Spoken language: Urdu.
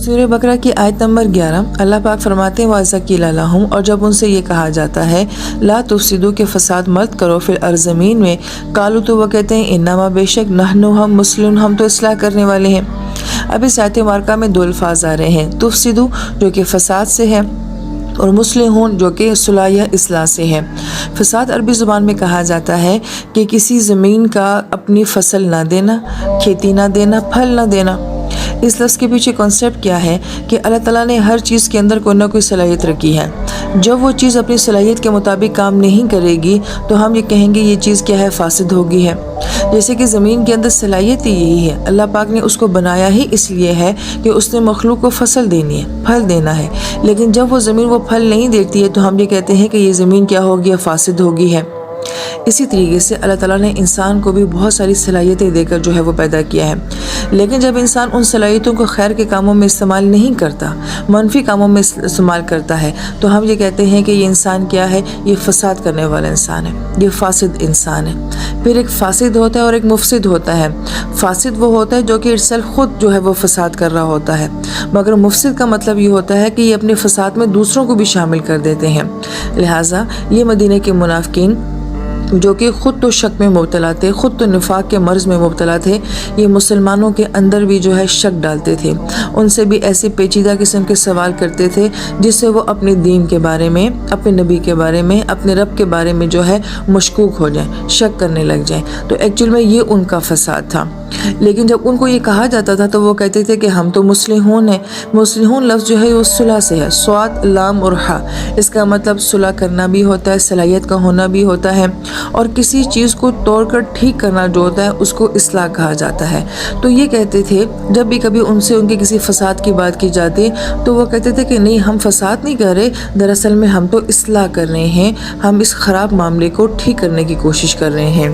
سورہ بقرہ کی آیت نمبر 11 اللہ پاک فرماتے ہیں وَإِذَا قِيلَ لَهُمْ، اور جب ان سے یہ کہا جاتا ہے لا تفسدوا کہ فساد مت کرو فی الارض زمین میں، قالوا تو وہ کہتے ہیں انما بے شک نحن ہم مسلمون ہم تو اصلاح کرنے والے ہیں۔ اب اس آیت مبارکہ میں دو الفاظ آ رہے ہیں، تفسدو جو کہ فساد سے ہے اور مصلحون جو کہ صلاح یا اصلاح سے ہے۔ فساد عربی زبان میں کہا جاتا ہے کہ کسی زمین کا اپنی فصل نہ دینا، کھیتی نہ دینا، پھل نہ دینا۔ اس لفظ کے پیچھے کانسیپٹ کیا ہے کہ اللہ تعالیٰ نے ہر چیز کے اندر کوئی نہ کوئی صلاحیت رکھی ہے۔ جب وہ چیز اپنی صلاحیت کے مطابق کام نہیں کرے گی تو ہم یہ کہیں گے یہ چیز کیا ہے، فاسد ہوگی ہے۔ جیسے کہ زمین کے اندر صلاحیت ہی یہی ہے، اللہ پاک نے اس کو بنایا ہی اس لیے ہے کہ اس نے مخلوق کو فصل دینی ہے، پھل دینا ہے، لیکن جب وہ زمین وہ پھل نہیں دیتی ہے تو ہم یہ کہتے ہیں کہ یہ زمین کیا ہوگی، فاسد ہوگی ہے۔ اسی طریقے سے اللہ تعالیٰ نے انسان کو بھی بہت ساری صلاحیتیں دے کر جو ہے وہ پیدا کیا ہے، لیکن جب انسان ان صلاحیتوں کو خیر کے کاموں میں استعمال نہیں کرتا، منفی کاموں میں استعمال کرتا ہے، تو ہم یہ کہتے ہیں کہ یہ انسان کیا ہے، یہ فساد کرنے والا انسان ہے، یہ فاسد انسان ہے۔ پھر ایک فاسد ہوتا ہے اور ایک مفسد ہوتا ہے۔ فاسد وہ ہوتا ہے جو کہ ارسل خود جو ہے وہ فساد کر رہا ہوتا ہے، مگر مفسد کا مطلب یہ ہوتا ہے کہ یہ اپنے فساد میں دوسروں کو بھی شامل کر دیتے ہیں۔ لہٰذا یہ مدینہ کے منافقین جو کہ خود تو شک میں مبتلا تھے، خود تو نفاق کے مرض میں مبتلا تھے، یہ مسلمانوں کے اندر بھی جو ہے شک ڈالتے تھے، ان سے بھی ایسے پیچیدہ قسم کے سوال کرتے تھے جس سے وہ اپنے دین کے بارے میں، اپنے نبی کے بارے میں، اپنے رب کے بارے میں جو ہے مشکوک ہو جائیں، شک کرنے لگ جائیں۔ تو ایکچوئل میں یہ ان کا فساد تھا، لیکن جب ان کو یہ کہا جاتا تھا تو وہ کہتے تھے کہ ہم تو مسلحون ہیں۔ مسلحون لفظ جو ہے وہ صلح سے ہے، صاد لام اور ہا، اس کا مطلب صلح کرنا بھی ہوتا ہے، صلاحیت کا ہونا بھی ہوتا ہے، اور کسی چیز کو توڑ کر ٹھیک کرنا جو ہوتا ہے اس کو اصلاح کہا جاتا ہے۔ تو یہ کہتے تھے جب بھی کبھی ان سے ان کے کسی فساد کی بات کی جاتی تو وہ کہتے تھے کہ نہیں ہم فساد نہیں کر رہے، دراصل میں ہم تو اصلاح کر رہے ہیں، ہم اس خراب معاملے کو ٹھیک کرنے کی کوشش کر رہے ہیں۔